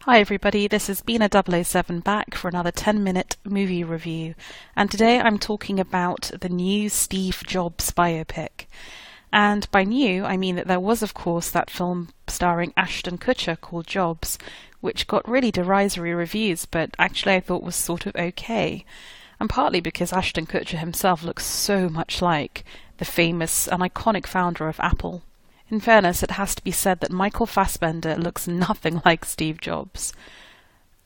Hi everybody, this is B007 back for another 10-minute movie review, and today I'm talking about the new Steve Jobs biopic. And by new, I mean that there was of course that film starring Ashton Kutcher called Jobs, which got really derisory reviews, but actually I thought was sort of okay. And partly because Ashton Kutcher himself looks so much like the famous and iconic founder of Apple. In fairness, it has to be said that Michael Fassbender looks nothing like Steve Jobs.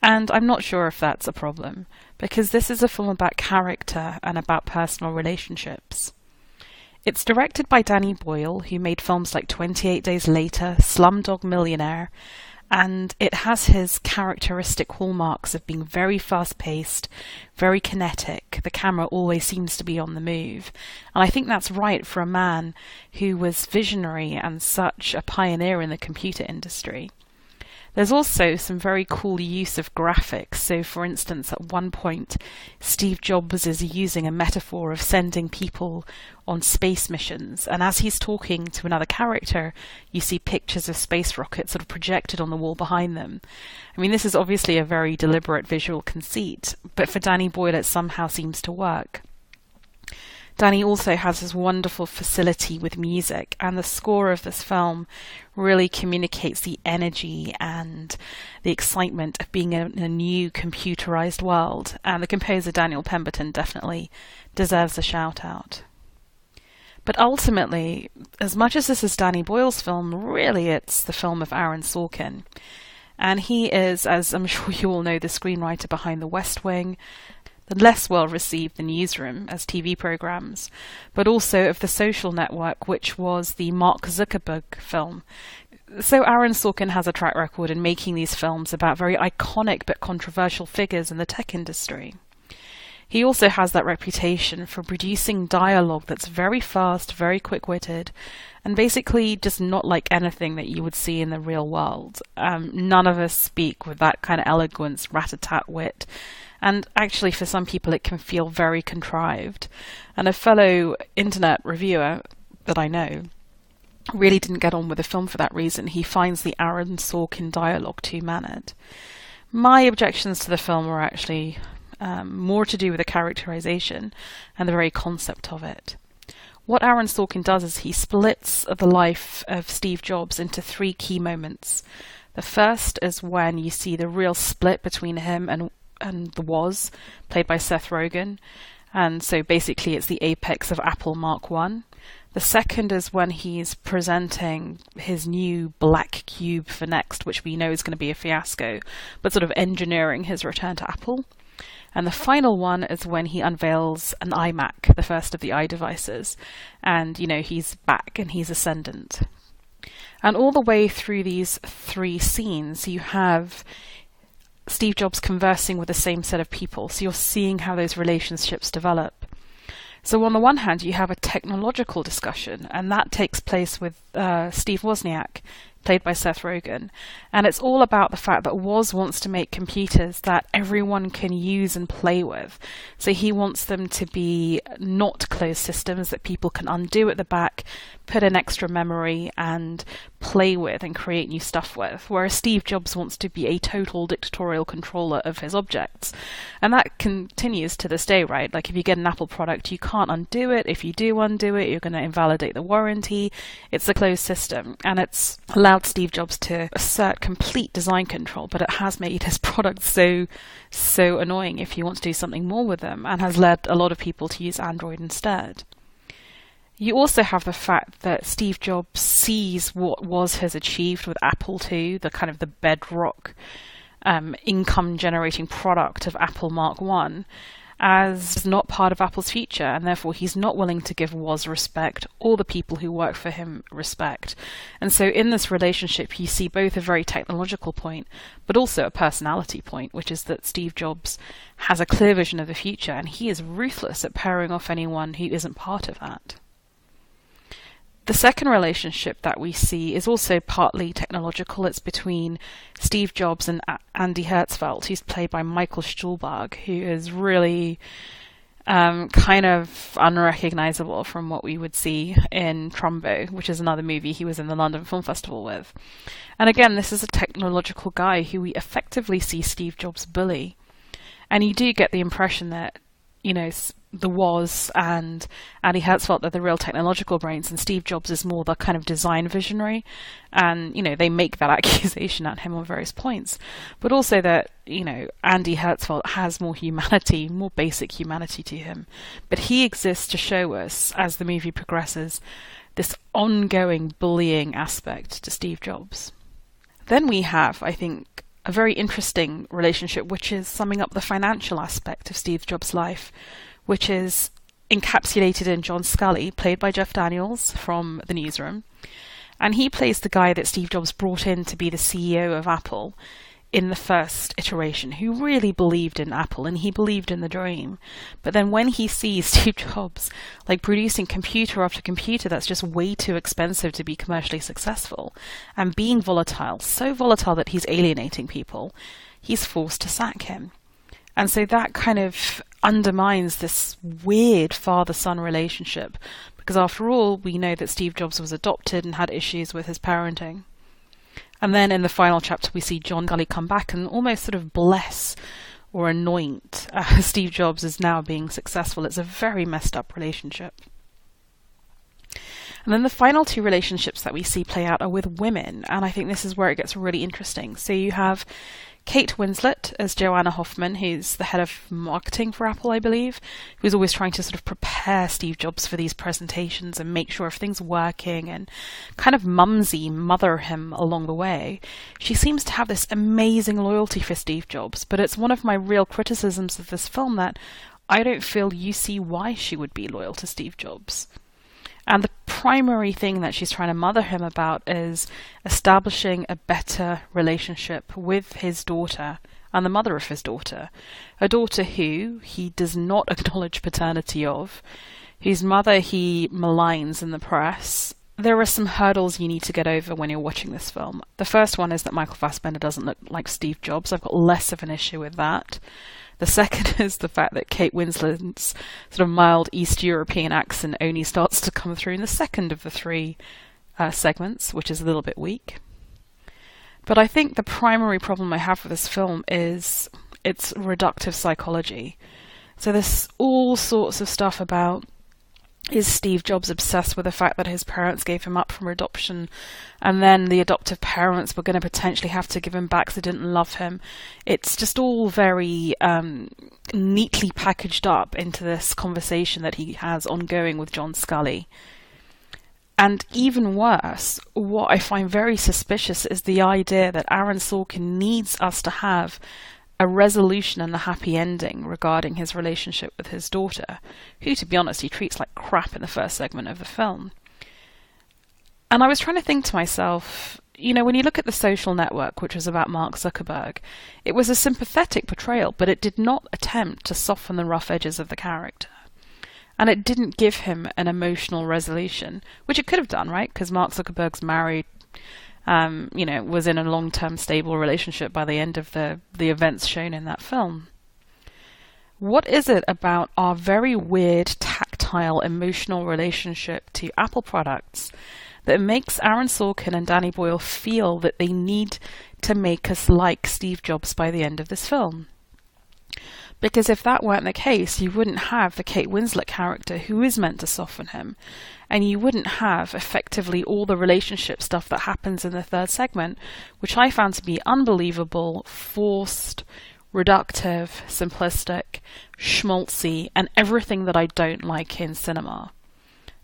And I'm not sure if that's a problem, because this is a film about character and about personal relationships. It's directed by Danny Boyle, who made films like 28 Days Later, Slumdog Millionaire, and it has his characteristic hallmarks of being very fast-paced, very kinetic. The camera always seems to be on the move. And I think that's right for a man who was visionary and such a pioneer in the computer industry. There's also some very cool use of graphics. So, for instance, at one point, Steve Jobs is using a metaphor of sending people on space missions. And as he's talking to another character, you see pictures of space rockets sort of projected on the wall behind them. I mean, this is obviously a very deliberate visual conceit, but for Danny Boyle it somehow seems to work. Danny also has this wonderful facility with music, and the score of this film really communicates the energy and the excitement of being in a new computerized world, and the composer Daniel Pemberton definitely deserves a shout out. But ultimately, as much as this is Danny Boyle's film, really it's the film of Aaron Sorkin. And he is, as I'm sure you all know, the screenwriter behind The West Wing, the less well-received The Newsroom as TV programs, but also of The Social Network, which was the Mark Zuckerberg film. So Aaron Sorkin has a track record in making these films about very iconic but controversial figures in the tech industry. He also has that reputation for producing dialogue that's very fast, very quick-witted, and basically just not like anything that you would see in the real world. None of us speak with that kind of eloquence, rat-a-tat wit, and actually for some people it can feel very contrived. And a fellow internet reviewer that I know really didn't get on with the film for that reason. He finds the Aaron Sorkin dialogue too mannered. My objections to the film were actually more to do with the characterization and the very concept of it. What Aaron Sorkin does is he splits the life of Steve Jobs into three key moments. The first is when you see the real split between him and the Woz, played by Seth Rogen, and so basically it's the apex of Apple Mark I. The second is when he's presenting his new black cube for Next, which we know is going to be a fiasco, but sort of engineering his return to Apple. And the final one is when he unveils an iMac, the first of the iDevices, and he's back and he's ascendant. And all the way through these three scenes you have Steve Jobs conversing with the same set of people, so you're seeing how those relationships develop. So on the one hand you have a technological discussion, and that takes place with Steve Wozniak, played by Seth Rogen, and it's all about the fact that Woz wants to make computers that everyone can use and play with. So he wants them to be not closed systems that people can undo at the back, put in extra memory and play with and create new stuff with, whereas Steve Jobs wants to be a total dictatorial controller of his objects. And that continues to this day, right? Like if you get an Apple product, you can't undo it. If you do undo it, you're going to invalidate the warranty. It's a closed system, and it's allowed Steve Jobs to assert complete design control, but it has made his products so annoying if you want to do something more with them, and has led a lot of people to use Android instead. You also have the fact that Steve Jobs sees what Woz has achieved with Apple II, the kind of the bedrock income-generating product of Apple Mark I, as not part of Apple's future, and therefore he's not willing to give Woz respect or the people who work for him respect. And so in this relationship you see both a very technological point, but also a personality point, which is that Steve Jobs has a clear vision of the future, and he is ruthless at pairing off anyone who isn't part of that. The second relationship that we see is also partly technological. It's between Steve Jobs and Andy Hertzfeld, who's played by Michael Stuhlbarg, who is really kind of unrecognizable from what we would see in Trumbo, which is another movie he was in the London Film Festival with. And again, this is a technological guy who we effectively see Steve Jobs bully. And you do get the impression that, the Woz and Andy Hertzfeld are the real technological brains, and Steve Jobs is more the kind of design visionary. And, they make that accusation at him on various points. But also that, Andy Hertzfeld has more humanity, more basic humanity to him. But he exists to show us, as the movie progresses, this ongoing bullying aspect to Steve Jobs. Then we have, I think, a very interesting relationship, which is summing up the financial aspect of Steve Jobs' life, which is encapsulated in John Scully, played by Jeff Daniels from The Newsroom. And he plays the guy that Steve Jobs brought in to be the CEO of Apple in the first iteration, who really believed in Apple and he believed in the dream. But then when he sees Steve Jobs producing computer after computer that's just way too expensive to be commercially successful, and being volatile, so volatile that he's alienating people, he's forced to sack him. And so that kind of undermines this weird father-son relationship, because after all, we know that Steve Jobs was adopted and had issues with his parenting. And then in the final chapter, we see John Scully come back and almost sort of bless or anoint Steve Jobs as now being successful. It's a very messed up relationship. And then the final two relationships that we see play out are with women, and I think this is where it gets really interesting. So you have Kate Winslet as Joanna Hoffman, who's the head of marketing for Apple, I believe, who's always trying to sort of prepare Steve Jobs for these presentations and make sure everything's working and kind of mother him along the way. She seems to have this amazing loyalty for Steve Jobs, but it's one of my real criticisms of this film that I don't feel you see why she would be loyal to Steve Jobs. And the primary thing that she's trying to mother him about is establishing a better relationship with his daughter and the mother of his daughter. A daughter who he does not acknowledge paternity of, whose mother he maligns in the press. There are some hurdles you need to get over when you're watching this film. The first one is that Michael Fassbender doesn't look like Steve Jobs. I've got less of an issue with that. The second is the fact that Kate Winslet's sort of mild East European accent only starts to come through in the second of the three segments, which is a little bit weak. But I think the primary problem I have with this film is its reductive psychology. So there's all sorts of stuff about, is Steve Jobs obsessed with the fact that his parents gave him up from adoption, and then the adoptive parents were going to potentially have to give him back because they didn't love him? It's just all very neatly packaged up into this conversation that he has ongoing with John Scully. And even worse, what I find very suspicious is the idea that Aaron Sorkin needs us to have a resolution and a happy ending regarding his relationship with his daughter, who, to be honest, he treats like crap in the first segment of the film. And I was trying to think to myself, when you look at The Social Network, which was about Mark Zuckerberg, it was a sympathetic portrayal, but it did not attempt to soften the rough edges of the character. And it didn't give him an emotional resolution, which it could have done, right? Because Mark Zuckerberg's married, was in a long-term stable relationship by the end of the events shown in that film. What is it about our very weird, tactile, emotional relationship to Apple products that makes Aaron Sorkin and Danny Boyle feel that they need to make us like Steve Jobs by the end of this film? Because if that weren't the case, you wouldn't have the Kate Winslet character who is meant to soften him, and you wouldn't have effectively all the relationship stuff that happens in the third segment, which I found to be unbelievable, forced, reductive, simplistic, schmaltzy, and everything that I don't like in cinema.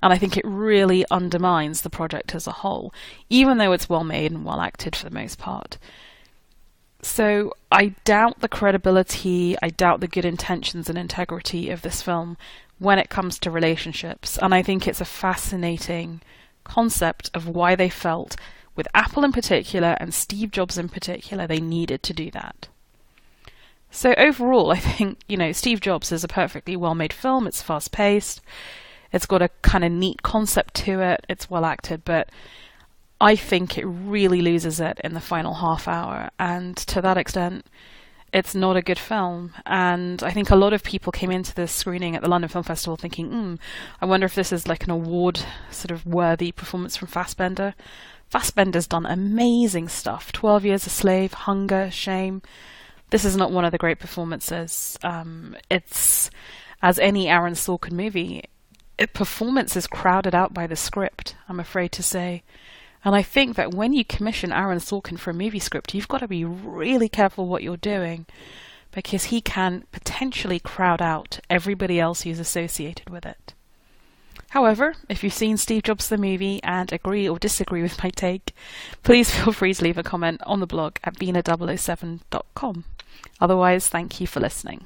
And I think it really undermines the project as a whole, even though it's well made and well acted for the most part. So I doubt the credibility, I doubt the good intentions and integrity of this film when it comes to relationships. And I think it's a fascinating concept of why they felt, with Apple in particular and Steve Jobs in particular, they needed to do that. So overall, I think, Steve Jobs is a perfectly well-made film. It's fast-paced. It's got a kind of neat concept to it. It's well acted, but I think it really loses it in the final half hour, and to that extent, It's not a good film, and I think a lot of people came into this screening at the London Film Festival thinking, I wonder if this is like an award sort of worthy performance from Fassbender. Fassbender's done amazing stuff. 12 Years a Slave, Hunger, Shame. This is not one of the great performances. It's, as any Aaron Sorkin movie, performance is crowded out by the script, I'm afraid to say. And I think that when you commission Aaron Sorkin for a movie script, you've got to be really careful what you're doing, because he can potentially crowd out everybody else who's associated with it. However, if you've seen Steve Jobs the movie and agree or disagree with my take, please feel free to leave a comment on the blog at b007.com. Otherwise, thank you for listening.